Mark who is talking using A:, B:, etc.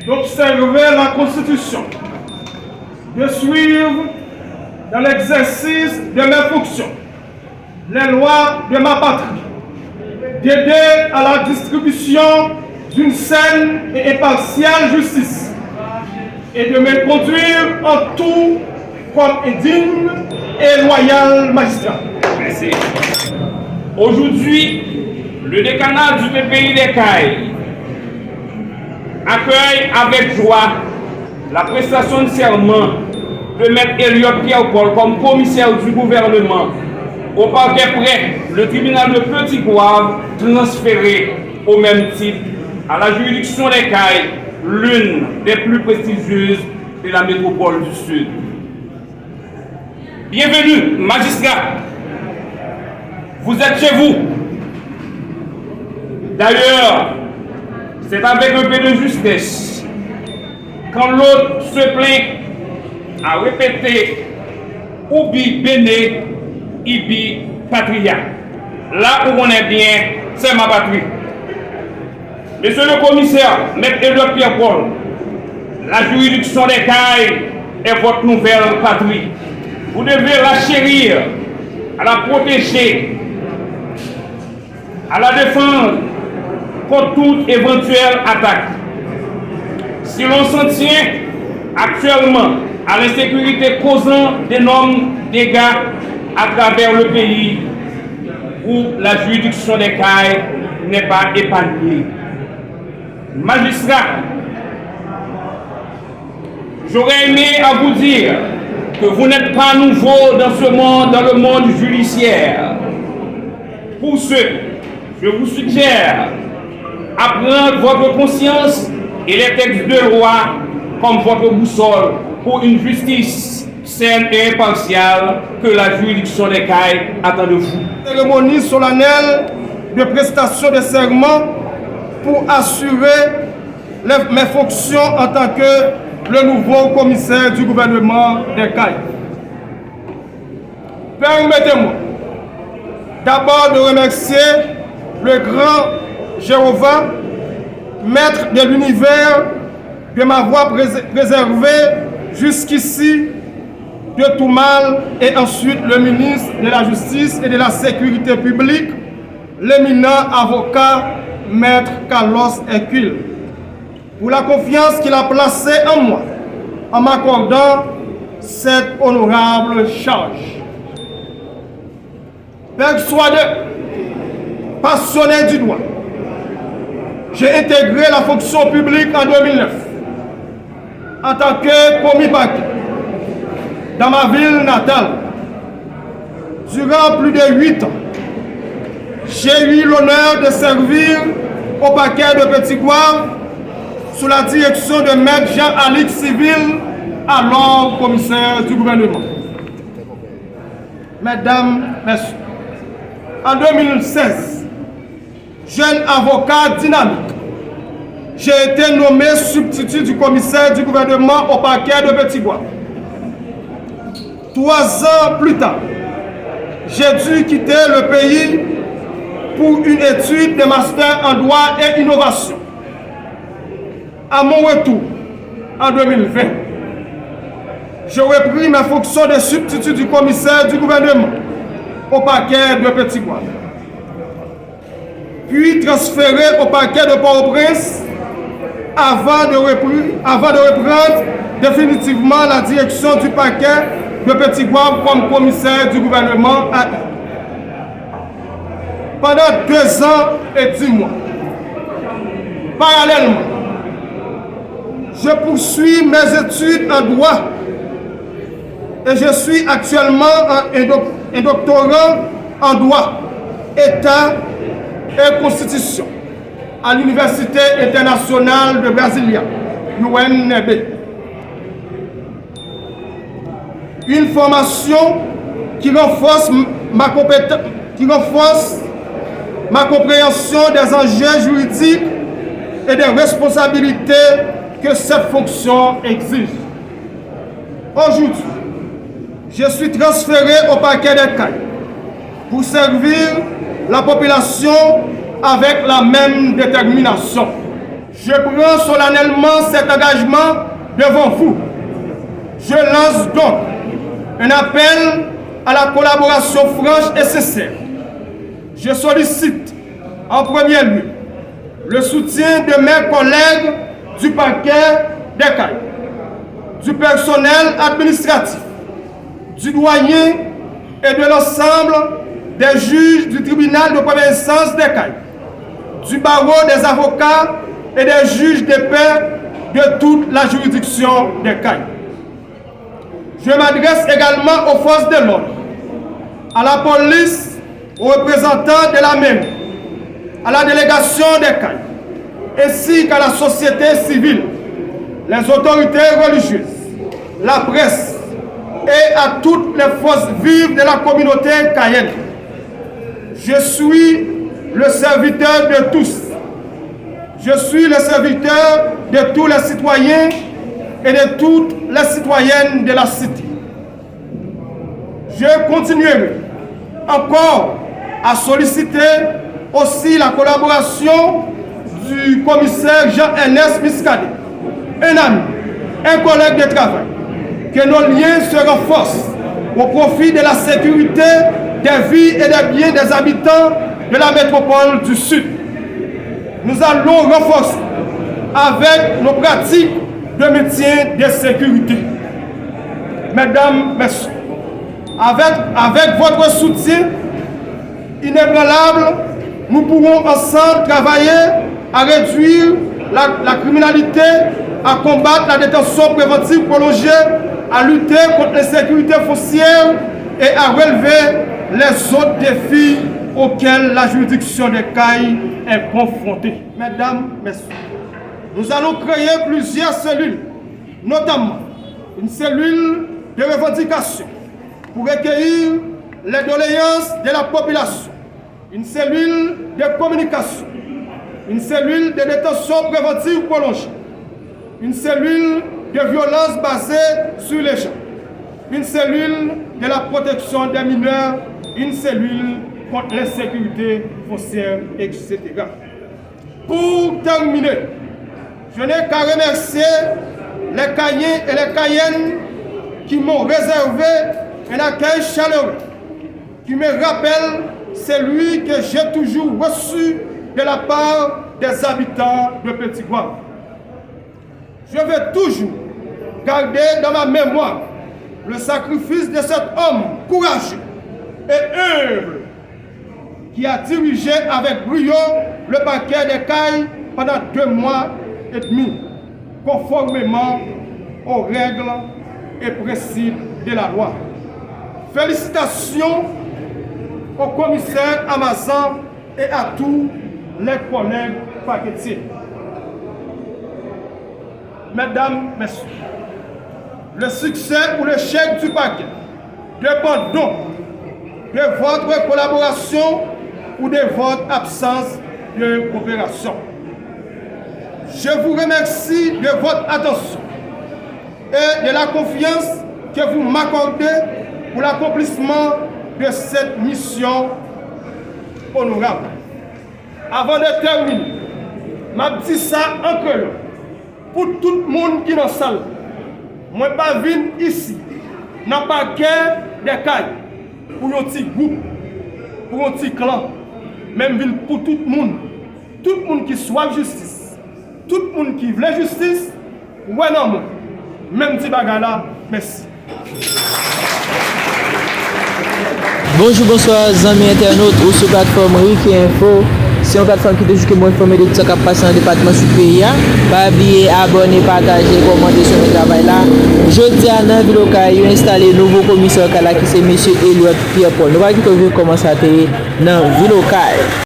A: d'observer la Constitution, de suivre dans l'exercice de mes fonctions les lois de ma patrie, d'aider à la distribution d'une saine et impartiale justice et de me conduire en tout comme un digne et loyal magistrat.
B: Merci. Aujourd'hui, le décanat du pays des Cayes accueille avec joie la prestation de serment de Maître Elliott Pierre-Paul comme commissaire du gouvernement au parquet près le tribunal de Petit-Goâve transféré au même titre à la juridiction des Cayes, l'une des plus prestigieuses de la métropole du Sud. Bienvenue, magistrat. Vous êtes chez vous. D'ailleurs, c'est avec un peu de justesse. Quand l'autre se plaint à répéter Ubi Bene, Ibi Patria. Là où on est bien, c'est ma patrie. Monsieur le commissaire, Maître Elliott Pierre-Paul, la juridiction des Cayes est votre nouvelle patrie. Vous devez la chérir, à la protéger, à la défendre contre toute éventuelle attaque. Si l'on s'en tient actuellement à l'insécurité causant d'énormes dégâts à travers le pays où la juridiction des Cayes n'est pas épargnée. Magistrat, j'aurais aimé à vous dire que vous n'êtes pas nouveau dans ce monde, dans le monde judiciaire. Pour ce, je vous suggère à prendre votre conscience et les textes de loi comme votre boussole pour une justice saine et impartiale que la juridiction des Cayes attend de vous.
A: Cérémonie solennelle de prestation de serment pour assurer mes fonctions en tant que le nouveau commissaire du gouvernement des Cayes. Permettez-moi d'abord de remercier le grand Jéhovah, maître de l'univers, de m'avoir préservé jusqu'ici de tout mal, et ensuite le ministre de la Justice et de la Sécurité publique, l'éminent avocat Maître Carlos Hercule, pour la confiance qu'il a placée en moi en m'accordant cette honorable charge. Persuadé, passionné du droit, j'ai intégré la fonction publique en 2009 en tant que commis parquet dans ma ville natale. Durant plus de 8 ans, j'ai eu l'honneur de servir au parquet de Petit-Goâve sous la direction de Maître Jean-Alix Civil, alors commissaire du gouvernement. Mesdames, Messieurs, en 2016, jeune avocat dynamique, j'ai été nommé substitut du commissaire du gouvernement au parquet de Petit-Goâve. 3 ans plus tard, j'ai dû quitter le pays pour une étude de master en droit et innovation. À mon retour, en 2020, j'ai repris mes fonctions de substitut du commissaire du gouvernement au parquet de Petit-Goâve, puis transféré au parquet de Port-au-Prince avant de reprendre définitivement la direction du parquet de Petit-Goâve comme commissaire du gouvernement à pendant 2 ans et 10 mois. Parallèlement, je poursuis mes études en droit et je suis actuellement un doctorant en droit, État et Constitution à l'Université internationale de Brasilia, UNB. Une formation qui renforce ma compréhension des enjeux juridiques et des responsabilités que cette fonction exige. Aujourd'hui, je suis transféré au parquet des Cayes pour servir la population avec la même détermination. Je prends solennellement cet engagement devant vous. Je lance donc un appel à la collaboration franche et sincère. Je sollicite en premier lieu le soutien de mes collègues du parquet des Cayes, du personnel administratif, du doyen et de l'ensemble des juges du tribunal de première instance des Cayes, du barreau des avocats et des juges de paix de toute la juridiction des Cayes. Je m'adresse également aux forces de l'ordre, à la police, aux représentants de la mairie, à la délégation des Cayes, ainsi qu'à la société civile, les autorités religieuses, la presse et à toutes les forces vives de la communauté cayenne. Je suis le serviteur de tous. Je suis le serviteur de tous les citoyens et de toutes les citoyennes de la cité. Je continuerai encore à solliciter aussi la collaboration du commissaire Jean-Ernest Miscadet, un ami, un collègue de travail, que nos liens se renforcent au profit de la sécurité des vies et des biens des habitants de la métropole du Sud. Nous allons renforcer avec nos pratiques de maintien de sécurité. Mesdames, Messieurs, avec votre soutien inébranlable, nous pourrons ensemble travailler à réduire la criminalité, à combattre la détention préventive prolongée, à lutter contre l'insécurité foncière et à relever les autres défis auxquels la juridiction des Cayes est confrontée. Mesdames, Messieurs, nous allons créer plusieurs cellules, notamment une cellule de revendication pour recueillir les doléances de la population, une cellule de communication, une cellule de détention préventive prolongée, une cellule de violence basée sur les gens, une cellule de la protection des mineurs, une cellule contre l'insécurité foncière, etc. Pour terminer, je n'ai qu'à remercier les Cayens et les Cayennes qui m'ont réservé un accueil chaleureux, qui me rappelle celui que j'ai toujours reçu de la part des habitants de Petit-Goâve. Je vais toujours garder dans ma mémoire le sacrifice de cet homme courageux et humble qui a dirigé avec brio le parquet des Cayes pendant 2 mois et demi, conformément aux règles et principes de la loi. Félicitations au commissaire Amazan et à tous les collègues paquetiers. Mesdames, Messieurs, le succès ou l'échec du paquet dépend donc de votre collaboration ou de votre absence de coopération. Je vous remercie de votre attention et de la confiance que vous m'accordez pour l'accomplissement de cette mission honorable. Avant de terminer, je dis ça en créole pour tout le monde qui est dans la salle. Moi, je ne suis pas venu ici, dans le parquet des Cayes, pour un petit groupe, pour un petit clan, même ville pour tout le monde qui soit justice, tout le monde qui veut justice, ouais non, même petit bagarre là, merci.
C: Bonjour, bonsoir, amis internautes ou sur la plateforme Ricky Info. C'est une plateforme qui est toujours informée de tout ce qui passe dans le département du pays. Pas oublier abonner, partager, commenter sur le travail là. Jeudi à dans ville Cayes, il a installé un nouveau commissaire qui c'est M. Eliot Pierre Paul. Nous allons voir comment ça a été dans ville Cayes.